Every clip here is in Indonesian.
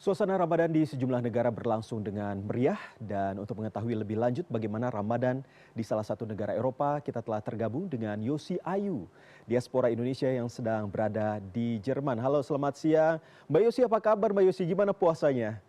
Suasana Ramadan di sejumlah negara berlangsung dengan meriah dan untuk mengetahui lebih lanjut bagaimana Ramadan di salah satu negara Eropa, kita telah tergabung dengan Yosi Ayu, diaspora Indonesia yang sedang berada di Jerman. Halo, selamat siang. Mbak Yosi, apa kabar Mbak Yosi? Gimana puasanya?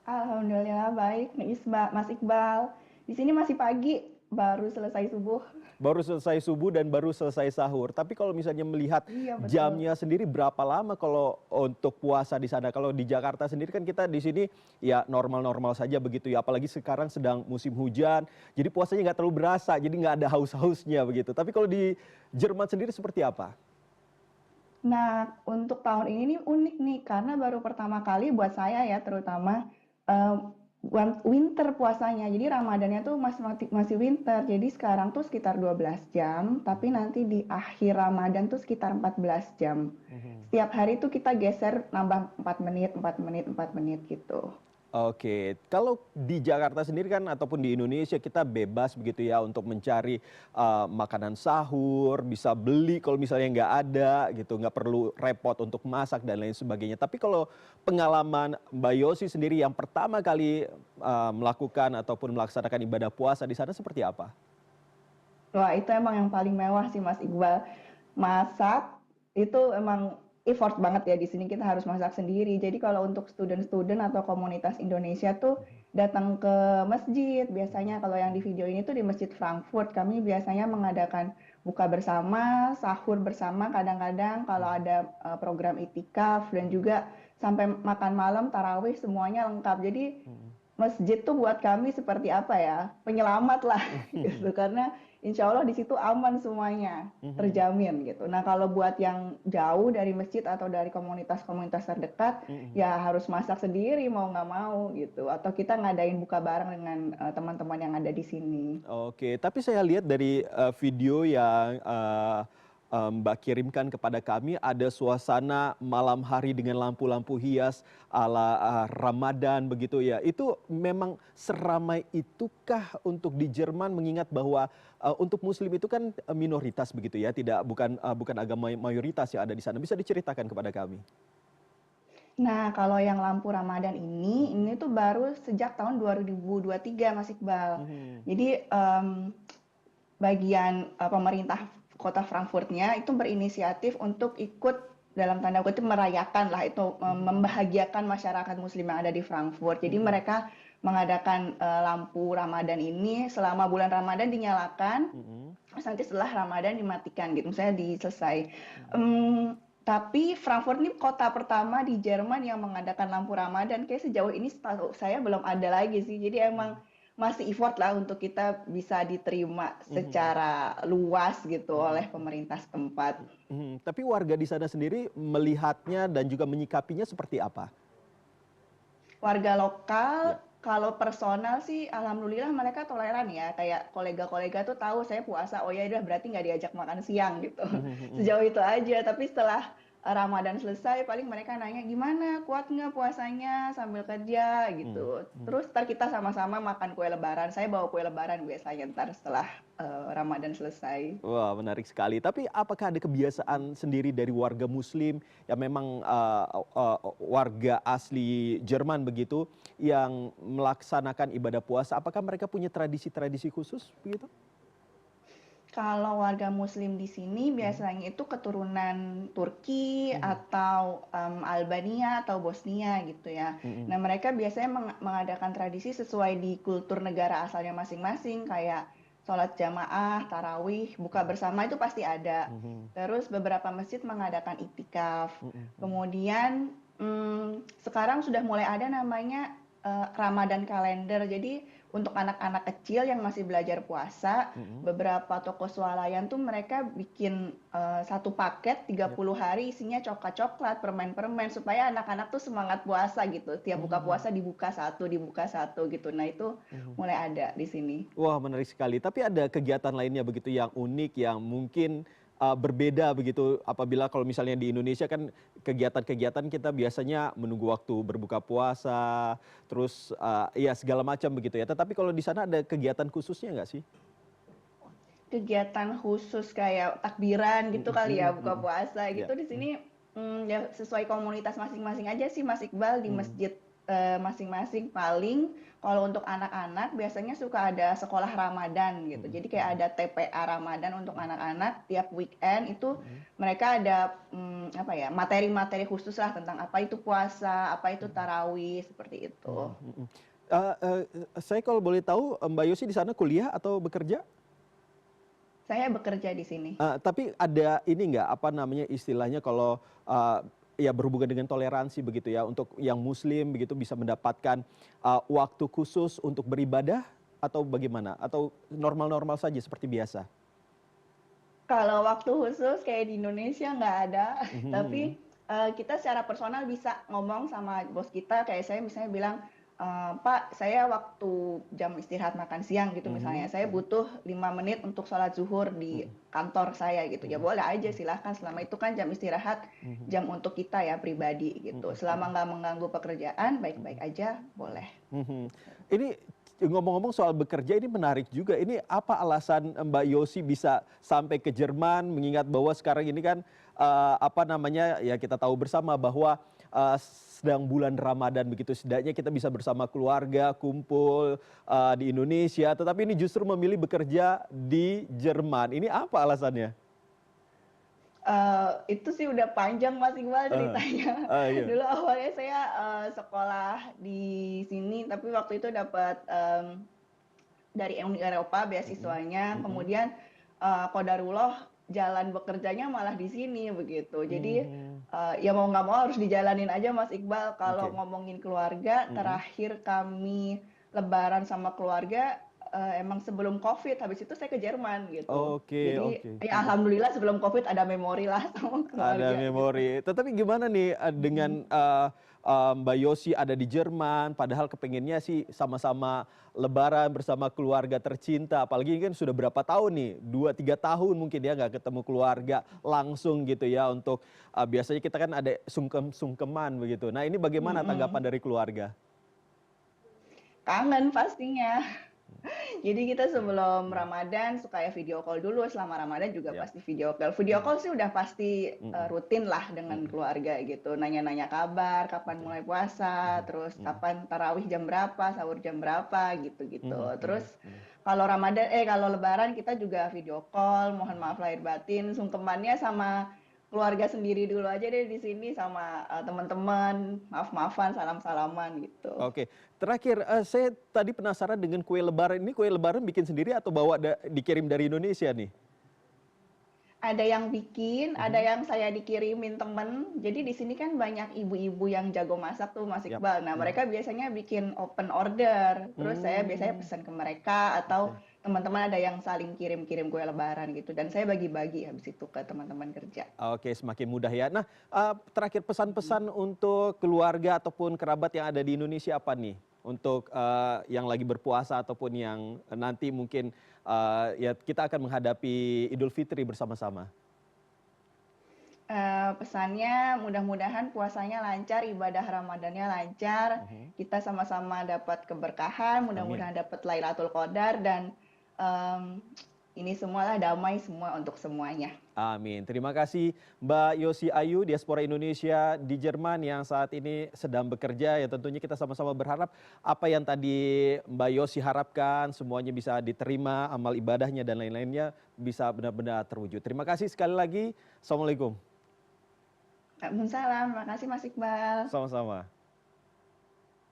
Alhamdulillah baik, Mas Iqbal. Di sini masih pagi, baru selesai subuh. Baru selesai subuh dan baru selesai sahur. Tapi kalau misalnya melihat Iya betul. jamnya sendiri berapa lama kalau untuk puasa di sana? Kalau di Jakarta sendiri kan kita di sini ya normal-normal saja begitu ya. Apalagi sekarang sedang musim hujan, jadi puasanya nggak terlalu berasa, jadi nggak ada haus-hausnya begitu. Tapi kalau di Jerman sendiri seperti apa? Nah, untuk tahun ini nih unik nih, karena baru pertama kali buat saya ya terutama eh, winter puasanya. Jadi Ramadannya tuh masih winter. Jadi sekarang tuh sekitar 12 jam, tapi nanti di akhir Ramadan tuh sekitar 14 jam. Mhm. Setiap hari tuh kita geser nambah 4 menit, 4 menit, 4 menit gitu. Oke, kalau di Jakarta sendiri kan ataupun di Indonesia kita bebas begitu ya untuk mencari makanan sahur, bisa beli kalau misalnya nggak ada gitu, nggak perlu repot untuk masak dan lain sebagainya. Tapi kalau pengalaman Mbak Yosi sendiri yang pertama kali melakukan ataupun melaksanakan ibadah puasa di sana seperti apa? Wah, itu emang yang paling mewah sih Mas Iqbal. Masak itu emang effort banget ya di sini kita harus masak sendiri. Jadi kalau untuk student-student atau komunitas Indonesia tuh Mhm, datang ke masjid. mhm, Biasanya kalau yang di mhm, video ini tuh di Masjid Frankfurt. Kami biasanya mengadakan buka bersama, sahur bersama kadang-kadang kalau mhm, ada program itikaf dan mhm, juga sampai makan malam tarawih semuanya lengkap. Jadi mhm, masjid tuh buat kami seperti apa ya, penyelamat lah mhm, gitu. Karena insya Allah di situ aman semuanya, mhm, terjamin gitu. Nah kalau buat yang jauh dari masjid atau dari komunitas-komunitas terdekat, mhm. ya harus masak sendiri mau nggak mau gitu. Atau kita ngadain buka bareng dengan teman-teman yang ada di sini. Oke, tapi saya lihat dari video yang Mbak kirimkan kepada kami ada suasana malam hari dengan lampu-lampu hias ala Ramadan begitu ya. Itu memang seramai itukah untuk di Jerman mengingat bahwa untuk Muslim itu kan minoritas begitu ya, tidak bukan agama mayoritas yang ada di sana. Bisa diceritakan kepada kami? Nah, kalau yang lampu Ramadan Mhm, ini tuh baru sejak tahun 2023 Mas Iqbal. mhm, Jadi bagian pemerintah kota Frankfurtnya itu berinisiatif untuk ikut dalam tanda kutip merayakan lah itu mhm, membahagiakan masyarakat Muslim yang ada di Frankfurt. Jadi mhm, mereka mengadakan lampu Ramadan ini selama bulan Ramadan dinyalakan, mhm, terus nanti setelah Ramadan dimatikan gitu, misalnya diselesai. mhm. Tapi Frankfurt ini kota pertama di Jerman yang mengadakan lampu Ramadan. Kayak sejauh ini setahu saya belum ada lagi sih. Jadi emang Mhm, masih effort lah untuk kita bisa diterima mhm, secara luas gitu oleh mhm. pemerintah setempat. Mhm, tapi warga di sana sendiri melihatnya dan juga menyikapinya seperti apa? Warga lokal Ya. kalau personal sih alhamdulillah mereka toleran ya. Kayak kolega-kolega tuh tahu saya puasa, oh ya udah berarti nggak diajak makan siang gitu. Mhm, mhm, Sejauh itu aja. Tapi setelah Ramadan selesai paling mereka nanya gimana kuat nggak puasanya sambil kerja mhm, gitu. mhm. Terus ntar kita sama-sama makan kue lebaran. Saya bawa kue lebaran biasanya ntar setelah Ramadan selesai. Wah, menarik sekali. Tapi apakah ada kebiasaan sendiri dari warga Muslim yang memang warga asli Jerman begitu yang melaksanakan ibadah puasa? Apakah mereka punya tradisi-tradisi khusus begitu? Kalau warga muslim di sini Mhm, biasanya itu keturunan Turki mhm, atau Albania atau Bosnia gitu ya. mhm, Nah, mereka biasanya mengadakan tradisi sesuai di kultur negara asalnya masing-masing kayak sholat jamaah, tarawih, buka mhm, bersama itu pasti ada. mhm, Terus beberapa masjid mengadakan itikaf. mhm, mhm, Kemudian sekarang sudah mulai ada namanya Ramadan kalender. Jadi untuk anak-anak kecil yang masih belajar puasa, mhm. beberapa toko swalayan tuh mereka bikin satu paket tiga Yap. puluh hari isinya coklat-coklat, permen-permen supaya anak-anak tuh semangat puasa gitu. Tiap buka Mhm, puasa dibuka satu gitu. Nah, itu mhm. mulai ada di sini. Wah, menarik sekali. Tapi ada kegiatan lainnya begitu yang unik, yang mungkin berbeda begitu apabila kalau misalnya di Indonesia kan kegiatan-kegiatan kita biasanya menunggu waktu berbuka puasa, terus ya segala macam begitu ya. Tetapi kalau di sana ada kegiatan khususnya nggak sih? Kegiatan khusus kayak takbiran gitu Mhm, kali ya mhm, buka mhm. puasa Ya. gitu di Mhm, sini Ya sesuai komunitas masing-masing aja sih Mas Iqbal, di Hmm. masjid, masing-masing. Paling kalau untuk anak-anak biasanya suka ada sekolah Ramadan gitu. Mhm, Jadi kayak mhm, ada TPA Ramadan untuk anak-anak, tiap weekend itu mhm, mereka ada, apa ya, materi-materi khusus lah tentang apa itu puasa, apa itu mhm, tarawih, seperti itu. mhm, mhm. Eee eee, saya kalau boleh tahu, Mbak Yosi di sana kuliah atau bekerja? Saya bekerja di sini. Tapi ada ini nggak, apa namanya, istilahnya kalau, eee, ya berhubungan dengan toleransi begitu ya, untuk yang muslim begitu bisa mendapatkan, waktu khusus untuk beribadah atau bagaimana? Atau normal-normal saja seperti biasa? Kalau waktu khusus kayak di Indonesia nggak ada, Mhm, mhm, tapi, kita secara personal bisa ngomong sama bos kita, kayak saya misalnya bilang, "Pak, saya waktu jam istirahat makan siang," gitu mhm, misalnya, "saya mhm, butuh 5 menit untuk sholat zuhur di mhm, kantor saya," gitu. Ya mhm, boleh aja mhm, silahkan, selama itu kan jam istirahat, mhm, jam untuk kita ya pribadi gitu. mhm, Selama mhm, nggak mengganggu pekerjaan, mhm. baik-baik aja, boleh. Mhm. Ini ngomong-ngomong soal bekerja ini menarik juga. Ini apa alasan Mbak Yosi bisa sampai ke Jerman mengingat bahwa sekarang ini kan, apa namanya, ya kita tahu bersama bahwa, sedang bulan Ramadan begitu, setidaknya kita bisa bersama keluarga, kumpul, di Indonesia, tetapi ini justru memilih bekerja di Jerman. Ini apa alasannya? Itu sih udah panjang Mas Iqbal Heeh. ceritanya. Iya. Dulu awalnya saya, sekolah di sini, tapi waktu itu dapat, dari Uni Eropa Mhm, beasiswanya, mhm, kemudian, qadarullah jalan bekerjanya malah di sini, begitu. Jadi, mhm. ya mau nggak mau harus dijalanin aja Mas Iqbal. Kalau Oke. ngomongin keluarga, Mhm. terakhir kami lebaran sama keluarga, emang sebelum Covid, habis itu saya ke Jerman gitu. Oke, Jadi, oke. ya Mhm. alhamdulillah sebelum Covid ada memori lah sama Ada keluarga gitu. memori. Tetapi gimana nih, dengan, Mhm. Mbak Yosi ada di Jerman, padahal kepengennya sih sama-sama lebaran bersama keluarga tercinta, apalagi ini kan sudah berapa tahun nih, 2 3 tahun mungkin ya nggak ketemu keluarga langsung gitu ya untuk, biasanya kita kan ada sungkem-sungkeman begitu. Nah ini bagaimana tanggapan Mhm. dari keluarga? Kangen pastinya. Mmm, Jadi kita mhm, sebelum mhm, Ramadan suka ya video call dulu, selama Ramadan juga iya, pasti video call. Video mhm, call sih udah pasti, mhm, rutin lah dengan mhm, keluarga gitu, nanya-nanya kabar, kapan oke, mulai puasa, mhm, terus mhm, kapan tarawih jam berapa, sahur jam berapa, gitu-gitu. mhm, Terus mhm, mhm, kalau lebaran kita juga video call, mohon mhm. maaf lahir batin, sungkemannya sama keluarga sendiri dulu aja deh di sini sama, teman-teman, maaf-maafan, salam-salaman gitu. Oke, terakhir, saya tadi penasaran dengan kue lebaran ini, kue lebaran bikin sendiri atau bawa dikirim dari Indonesia nih? Ada yang bikin, ada Mhm, yang saya dikirimin temen. Jadi di sini kan banyak ibu-ibu yang jago masak tuh, Mas yap, Iqbal. Nah, mhm. mereka biasanya bikin open order. Terus saya biasanya Mmm, pesan ke mereka atau oke. teman-teman ada yang saling kirim-kirim kue lebaran gitu. Dan saya bagi-bagi habis itu ke teman-teman kerja. Oke, semakin mudah ya. Nah, terakhir Mhm. pesan-pesan untuk keluarga ataupun kerabat yang ada di Indonesia apa nih? Untuk, yang lagi berpuasa ataupun yang nanti mungkin, ya kita akan menghadapi Idul Fitri bersama-sama. Pesannya mudah-mudahan puasanya lancar, ibadah Ramadannya lancar, Mhm, kita sama-sama dapat keberkahan, amin. mudah-mudahan dapat Lailatul Qadar dan, mmm, ini semualah damai semua untuk semuanya. Amin. Terima kasih Mbak Yosi Ayu, diaspora Indonesia di Jerman yang saat ini sedang bekerja. Ya tentunya kita sama-sama berharap apa yang tadi Mbak Yosi harapkan semuanya bisa diterima, amal ibadahnya dan lain-lainnya bisa benar-benar terwujud. Terima kasih sekali lagi. Assalamualaikum. Waalaikumsalam, makasih Mas Iqbal. Sama-sama.